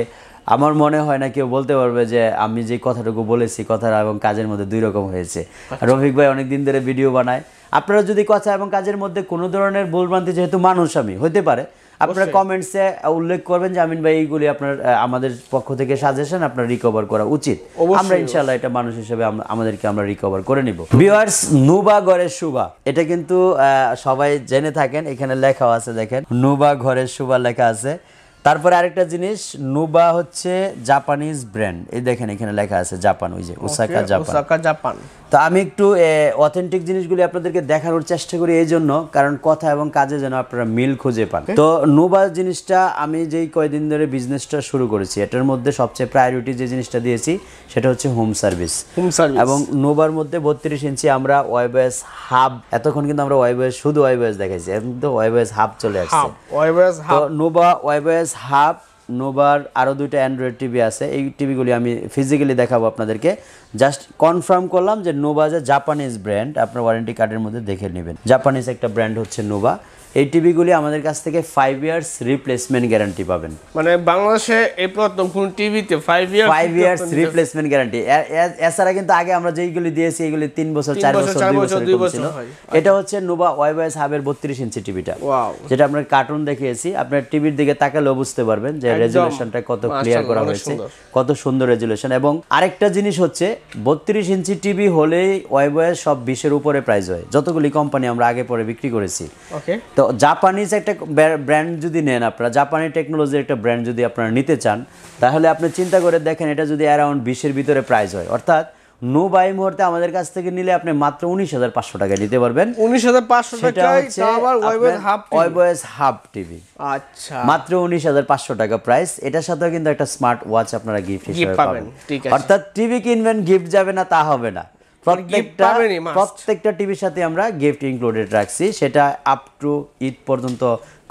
আমার মনে হয় না কেউ বলতে পারবে যে আমি যে কথাটুকু বলেছি কথা এবং কাজের মধ্যে দুই রকম হয়েছে। রফিক ভাই অনেক দিন ধরে ভিডিও বানায়। আপনারা যদি কথা এবং কাজের মধ্যে কোনো ধরনের ভুলভ্রান্তি, যেহেতু মানুষ আমি, হতে পারে, আপনারা কমেন্টসে উল্লেখ করবেন যে আমিন ভাই এইগুলি আপনার আমাদের পক্ষ থেকে সাজেশন, আপনার রিকভার করা উচিত। আমরা ইনশাআল্লাহ এটা মানুষ হিসেবে আমাদেরকে আমরা রিকভার করে নিব। ভিউয়ার্স, নুবা ঘরের শুভা, এটা কিন্তু সবাই জেনে থাকেন, এখানে লেখাও আছে, দেখেন নুবা ঘরের শুভা লেখা আছে। তারপরে আরেকটা জিনিস, নুবা হচ্ছে জাপানিজ ব্র্যান্ড, এই দেখেন এখানে লেখা আছে জাপান, ওই যে ওসাকা জাপান। তো আমি একটু অথেন্টিক জিনিসগুলি আপনাদেরকে দেখানোর চেষ্টা করি এই জন্য, কারণ কথা এবং কাজে যেন আপনারা মিল খুঁজে পান। তো নুবা জিনিসটা আমি যেই কয়দিন ধরে বিজনেসটা শুরু করেছি, এটার মধ্যে সবচেয়ে প্রায়োরিটি যে জিনিসটা দিয়েছি সেটা হচ্ছে হোম সার্ভিস। এবং নুবার মধ্যে 32 ইঞ্চি আমরা ওয়াইবএস হাব, এতক্ষণ কিন্তু আমরা ওয়াইবএস শুধু ওয়াইবএস দেখাইছি, এখন তো ওয়াইবএস হাব চলে আসছে। তো নুবা ওয়াইবএস হাব, নোবার আরও দুইটা অ্যান্ড্রয়েড টিভি আছে, এই টিভিগুলি আমি ফিজিক্যালি দেখাবো আপনাদেরকে। জাস্ট কনফার্ম করলাম যে নোভা যে জাপানিজ ব্র্যান্ড, আপনার ওয়ারেন্টি কার্ডের মধ্যে দেখে নেবেন, জাপানিজ একটা ব্র্যান্ড হচ্ছে নোভা। এই টিভিগুলি আমাদের কাছ থেকে 5 ইয়ার্স রিপ্লেসমেন্ট গ্যারান্টি পাবেন। মানে বাংলাদেশে এই প্রথম কোন টিভিতে 5 ইয়ার্স রিপ্লেসমেন্ট গ্যারান্টি। এছাড়া কিন্তু আগে আমরা যেইগুলি দিয়েছি এগুলি 3 বছর 4 বছর 2 বছর ছিল। এটা হচ্ছে নোভা ওয়াইবএস হাবের 32 ইঞ্চি টিভিটা, যেটা আমরা কার্টুন দেখিয়েছি। আপনার টিভির দিকে তাকালেও বুঝতে পারবেন যে রেজুলেশনটা কত ক্লিয়ার করা হয়েছে, কত সুন্দর রেজুলেশন। এবং আরেকটা জিনিস হচ্ছে 32 ইঞ্চি টিভি হলেই ওয়াইবএস সব 20-এর উপরে প্রাইস হয়, যতগুলি কোম্পানি আমরা আগে পরে বিক্রি করেছি। তো জাপানিজ একটা ব্র্যান্ড যদি নেন আপনারা, জাপানি টেকনোলজির একটা ব্র্যান্ড যদি আপনারা নিতে চান, তাহলে আপনি চিন্তা করে দেখেন এটা যদি অ্যারাউন্ড 20-এর ভিতরে প্রাইস হয়, অর্থাৎ নোভা এই মুহূর্তে আমাদের কাছ থেকে নিলে আপনি মাত্র 19,500 টাকায় নিতে পারবেন। 19,500 টাকায় আবার ওয়াইবএস হাব টিভি, আচ্ছা, মাত্র 19,500 টাকা প্রাইস। এটার সাথে কিন্তু একটা স্মার্ট ওয়াচ আপনারা গিফট হিসেবে পাবেন। অর্থাৎ টিভি কিনবেন, গিফট যাবে না তা হবে না, প্রত্যেকটা টিভির সাথে আমরা গিফট ইনক্লুডেড রাখছি, সেটা আপ টু ঈদ পর্যন্ত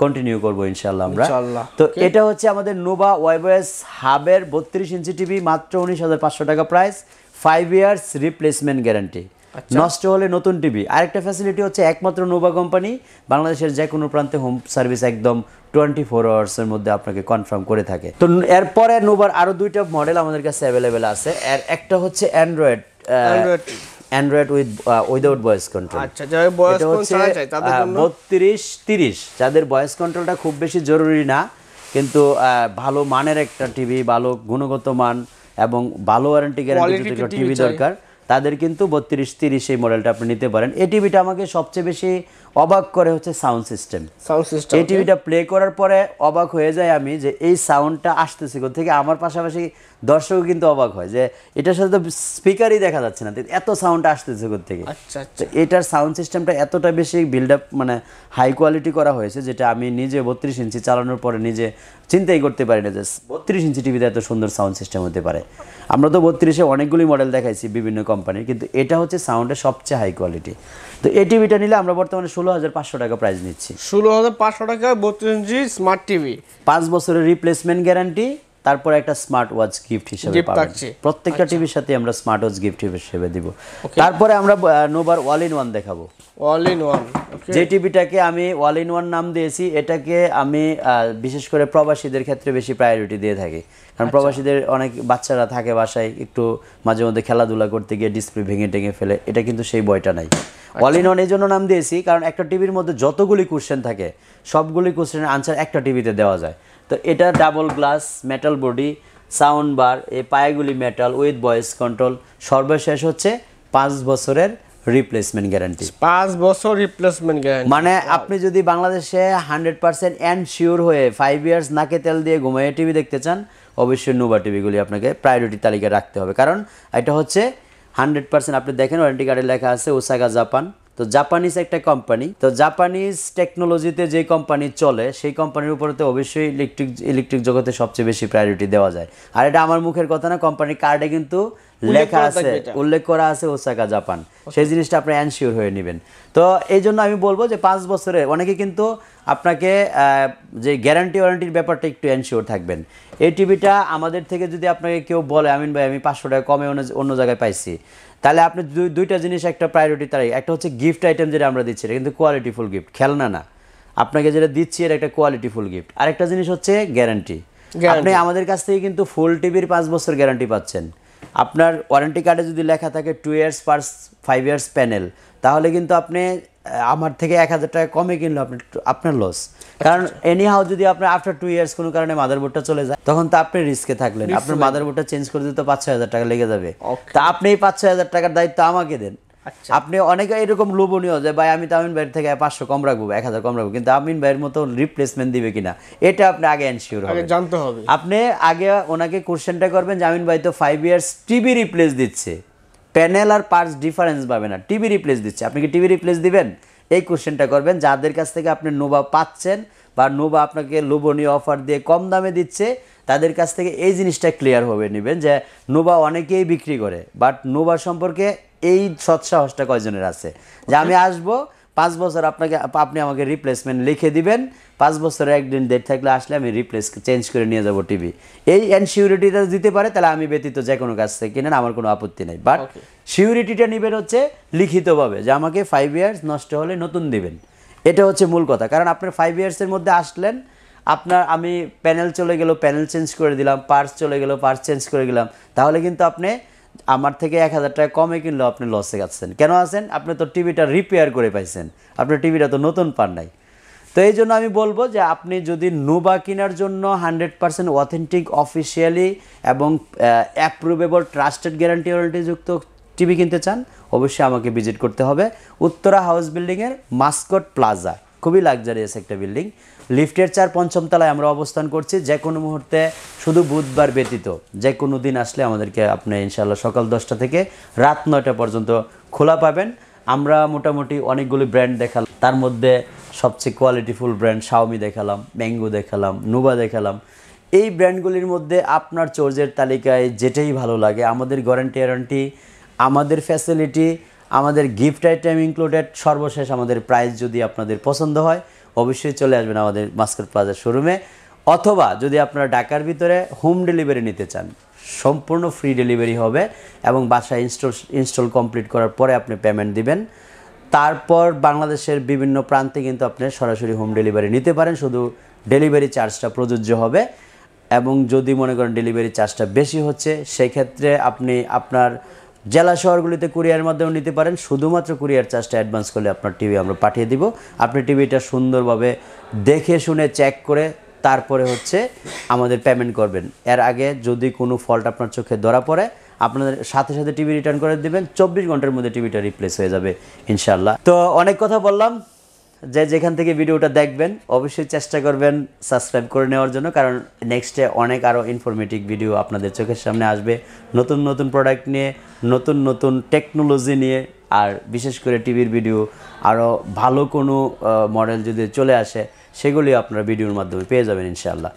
কন্টিনিউ করবো ইনশাআল্লাহ আমরা। তো এটা হচ্ছে আমাদের নোভা ওয়াইবএস হাবের 32 ইঞ্চি টিভি, মাত্র 19,500 টাকা প্রাইস, 5 ইয়ার্স রিপ্লেসমেন্ট গ্যারান্টি, নষ্ট হলে নতুন টিভি। আরেকটা ফ্যাসিলিটি হচ্ছে একমাত্র নোভা কোম্পানি বাংলাদেশের যে কোনো প্রান্তে হোম সার্ভিস একদম 24 আওয়ার্সের মধ্যে আপনাকে কনফার্ম করে থাকে। তো এরপরে নোভার আরো দুইটা মডেল আমাদের কাছে অ্যাভেলেবেল আছে। এর একটা হচ্ছে অ্যান্ড্রয়েড উইদাউট ভয়েস কন্ট্রোল। আচ্ছা, যারা ভয়েস কন্ট্রোল চায় তাদের জন্য 32-30, যাদের ভয়েস কন্ট্রোলটা খুব বেশি জরুরি না, কিন্তু ভালো মানের একটা টিভি, ভালো গুণগত মান এবং ভালো ওয়ারেন্টি গ্যারান্টি টিভি দরকার, তাদের কিন্তু 32-30 এই মডেলটা আপনি নিতে পারেন। এই টিভিটা আমাকে সবচেয়ে বেশি অবাক করে হচ্ছে সাউন্ড সিস্টেম। এই টিভিটা প্লে করার পরে অবাক হয়ে যায় আমি যে এই সাউন্ডটা আসতেছে কোথা থেকে। আমার পাশাপাশি দর্শকও কিন্তু অবাক হয় যে এটার সাথে তো স্পিকারই দেখা যাচ্ছে না, এত সাউন্ড আসতেছে কোথা থেকে। তো এটার সাউন্ড সিস্টেমটা এতটা বেশি বিল্ড আপ, মানে হাই কোয়ালিটি করা হয়েছে, যেটা আমি নিজে 32 ইঞ্চি চালানোর পরে নিজে চিন্তাই করতে পারি না যে 32 ইঞ্চি টিভিতে এত সুন্দর সাউন্ড সিস্টেম হতে পারে। আমরা তো 32-এ অনেকগুলি মডেল দেখাইছি বিভিন্ন কোম্পানির, কিন্তু এটা হচ্ছে সাউন্ডের সবচেয়ে হাই কোয়ালিটি। তো এই টিভিটা নিলে আমরা বর্তমানে 16,500 টাকা প্রাইস নিচ্ছি। 16,500 টাকা 32 ইঞ্চি স্মার্ট টিভি, 5 বছরের রিপ্লেসমেন্ট গ্যারান্টি, তারপরে একটা স্মার্ট ওয়াচ গিফট হিসেবে Gift পাবেন। থাকছে। প্রত্যেকটা টিভির সাথে আমরা স্মার্ট ওয়াচ গিফট হিসেবে দিব। তারপরে আমরা নোভার অল ইন ওয়ান দেখাবো। অল ইন ওয়ান, ওকে। যে টিভিটাকে আমি অল ইন ওয়ান নাম দিয়েছি, এটাকে আমি বিশেষ করে প্রবাসীদের ক্ষেত্রে বেশি প্রায়োরিটি দিয়ে থাকি। কারণ প্রবাসীদের অনেক বাচ্চারা থাকে বাসায়, একটু মাঝে মধ্যে খেলাধুলা করতে গিয়ে ডিসপ্লে ভেঙে টেঙে ফেলে, এটা কিন্তু সেই বয়টা নাই। অল ইন ওয়ান এই জন্য নাম দিয়েছি কারণ একটা টিভির মধ্যে যতগুলি কোশ্চেন থাকে সবগুলি কোশ্চেনের আনসার একটা টিভিতে দেওয়া যায়। তো এটা double glass, metal body, sound bar, এই পায়াগুলি মেটাল উইথ ভয়েস কন্ট্রোল, সর্বশেষ হচ্ছে 5 বছরের রিপ্লেসমেন্ট গ্যারান্টি। 5 বছর রিপ্লেসমেন্ট গ্যারান্টি। মানে আপনি যদি বাংলাদেশে 100% এনশিওর হয়ে 5 ইয়ার্স নাকে তেল দিয়ে ঘুমিয়ে টিভি দেখতে চান, অবশ্যই নোভা টিভিগুলি আপনাকে প্রায়োরিটি তালিকায় রাখতে হবে। কারণ এটা হচ্ছে 100%, আপনি দেখেন ওয়ারেন্টি কার্ডে লেখা আছে ওসাকা জাপান। তো জাপানিজ একটা কোম্পানি, তো জাপানিজ টেকনোলজিতে যে কোম্পানি চলে সেই কোম্পানির উপরে তো অবশ্যই ইলেকট্রিক জগতে সবচেয়ে বেশি প্রায়োরিটি দেওয়া যায়। আর এটা আমার মুখের কথা না, কোম্পানির কার্ডে কিন্তু লেখা আছে, উল্লেখ করা আছে ওসাকা জাপান। সেই জিনিসটা আপনি এনশিওর হয়ে নেবেন। তো এই জন্য আমি বলবো যে 5 বছরে অনেকে কিন্তু আপনাকে যে গ্যারান্টি ওয়ারেন্টির ব্যাপারটা একটু এনশিওর থাকবেন। এই টিভিটা আমাদের থেকে যদি আপনাকে কেউ বলে আমিন ভাই আমি 500 টাকা কমে অন্য জায়গায় পাইছি, তাহলে আপনি দুইটা জিনিস একটা প্রায়োরিটি তারাই, একটা হচ্ছে গিফট আইটেম যেটা আমরা দিচ্ছি, এটা কিন্তু কোয়ালিটিফুল গিফট, খেলনা না। আপনাকে যেটা দিচ্ছি এটা একটা কোয়ালিটিফুল গিফট। আরেকটা জিনিস হচ্ছে গ্যারান্টি। আপনি আমাদের কাছ থেকে কিন্তু ফুল টিভির 5 বছর গ্যারান্টি পাচ্ছেন। আপনার ওয়ারেন্টি কার্ডে যদি লেখা থাকে 2 ইয়ার্স পার 5 ইয়ার্স প্যানেল, তাহলে কিন্তু আপনি আমার থেকে 1000 টাকা কমে কিনলে আপনার লস। কারণ এনিহাউ যদি আপনার আফটার 2 ইয়ার্স কোনো কারণে মাদারবোর্ডটা চলে যায়, তখন তো আপনি রিস্কে থাকলেন। আপনার মাদারবোর্ডটা চেঞ্জ করে দিতে 5-6 হাজার টাকা লেগে যাবে। তা আপনি এই 5-6 হাজার টাকার দায়িত্ব আমাকে দেন। আপনি অনেকে এরকম লোভনীয় যে ভাই আমি তো আমিন ভাইয়ের থেকে 500 কম রাখবো, 1000 কম রাখবো, কিন্তু আমিন ভাইয়ের মতো রিপ্লেসমেন্ট দিবে কিনা এটা আপনি আগে এনশিওর হবে, জানতে হবে। আপনি আগে ওনাকে কোশ্চেনটা করবেন যে আমিন ভাই তো 5 ইয়ার্স টিভি রিপ্লেস দিচ্ছে, প্যানেল আর পার্টস ডিফারেন্স পাবে না, টিভি রিপ্লেস দিচ্ছে, আপনি কি টিভি রিপ্লেস দিবেন? এই কোশ্চেনটা করবেন। যাদের কাছ থেকে আপনি নোভা পাচ্ছেন বা নোভা আপনাকে লোভনীয় অফার দিয়ে কম দামে দিচ্ছে, তাদের কাছ থেকে এই জিনিসটা ক্লিয়ার হবে নেবেন যে নোভা অনেকেই বিক্রি করে, বাট নোভা সম্পর্কে এই সৎসাহসটা কয়জনের আছে যে আমি আসবো 5 বছর আপনি আমাকে রিপ্লেসমেন্ট লিখে দিবেন, 5 বছরের একদিন ডেট থাকলে আসলে আমি চেঞ্জ করে নিয়ে যাব টিভি। এই এনশিওরিটিটা দিতে পারে তাহলে আমি ব্যতীত যে কোনো কাছ থেকে কিনেন আমার কোনো আপত্তি নেই। বাট সিউরিটিটা নেবেন হচ্ছে লিখিতভাবে যে আমাকে 5 ইয়ার্স নষ্ট হলে নতুন দিবেন। এটা হচ্ছে মূল কথা। কারণ আপনার 5 ইয়ার্সের মধ্যে আসলেন, আমি প্যানেল চলে গেল, প্যানেল চেঞ্জ করে দিলাম, পার্টস চলে গেল, পার্টস চেঞ্জ করে গেলাম, তাহলে কিন্তু আপনি আমার থেকে 1000 টাকা কমে কিনলেও আপনি লসে গেছেন। কেন আছেন? আপনি তো টিভিটা রিপেয়ার করে পাইছেন, আপনার টিভিটা তো নতুন পান নাই। তো এই জন্য আমি বলবো যে আপনি যদি নোভা কেনার জন্য 100% অথেন্টিক, অফিসিয়ালি এবং অ্যাপ্রুভেবল, ট্রাস্টেড, গ্যারান্টিযুক্ত টিভি কিনতে চান, অবশ্যই আমাকে ভিজিট করতে হবে উত্তরা হাউস বিল্ডিংয়ের মাস্কট প্লাজা। খুবই লাক্সারিয়াস একটা বিল্ডিং, লিফটের 4-5ম তলায় আমরা অবস্থান করছি। যে কোনো মুহূর্তে, শুধু বুধবার ব্যতীত যে কোনো দিন আসলে আমাদেরকে আপনি ইনশাআল্লাহ সকাল 10টা থেকে রাত 9টা পর্যন্ত খোলা পাবেন। আমরা মোটামুটি অনেকগুলি ব্র্যান্ড দেখালাম, তার মধ্যে সবচেয়ে কোয়ালিটিফুল ব্র্যান্ড শাওমি দেখালাম, ম্যাঙ্গো দেখালাম, নোভা দেখালাম। এই ব্র্যান্ডগুলির মধ্যে আপনার চয়েসের তালিকায় যেটাই ভালো লাগে, আমাদের ওয়ারেন্টি, আমাদের ফ্যাসিলিটি, আমাদের গিফট আইটেম ইনক্লুডেড, সর্বশেষ আমাদের প্রাইস যদি আপনাদের পছন্দ হয় অবশ্যই চলে আসবেন আমাদের মাস্কট প্লাজা শোরুমে। অথবা যদি আপনারা ঢাকার ভিতরে হোম ডেলিভারি নিতে চান, সম্পূর্ণ ফ্রি ডেলিভারি হবে এবং বাসায় ইনস্টল কমপ্লিট করার পরে আপনি পেমেন্ট দিবেন। তারপর বাংলাদেশের বিভিন্ন প্রান্তে কিন্তু আপনি সরাসরি হোম ডেলিভারি নিতে পারেন, শুধু ডেলিভারি চার্জটা প্রযোজ্য হবে। এবং যদি মনে করেন ডেলিভারি চার্জটা বেশি হচ্ছে, সেই ক্ষেত্রে আপনি আপনার জেলা শহরগুলিতে কুরিয়ারের মাধ্যমে নিতে পারেন। শুধুমাত্র কুরিয়ার চার্জটা অ্যাডভান্স করলে আপনার টিভি আমরা পাঠিয়ে দিব। আপনি টিভিটা সুন্দরভাবে দেখে শুনে চেক করে তারপরে হচ্ছে আমাদের পেমেন্ট করবেন। এর আগে যদি কোনো ফল্ট আপনার চোখে ধরা পড়ে, আপনাদের সাথে সাথে টিভি রিটার্ন করে দেবেন, 24 ঘন্টার মধ্যে টিভিটা রিপ্লেস হয়ে যাবে ইনশাআল্লাহ। তো অনেক কথা বললাম, যে যেখান থেকে ভিডিওটা দেখবেন অবশ্যই চেষ্টা করবেন সাবস্ক্রাইব করে নেওয়ার জন্য, কারণ নেক্সটে অনেক আরও ইনফরমেটিভ ভিডিও আপনাদের চোখের সামনে আসবে, নতুন নতুন প্রোডাক্ট নিয়ে, নতুন নতুন টেকনোলজি নিয়ে, আর বিশেষ করে টিভির ভিডিও আরও ভালো কোনো মডেল যদি চলে আসে সেগুলি আপনারা ভিডিওর মাধ্যমে পেয়ে যাবেন ইনশাআল্লাহ।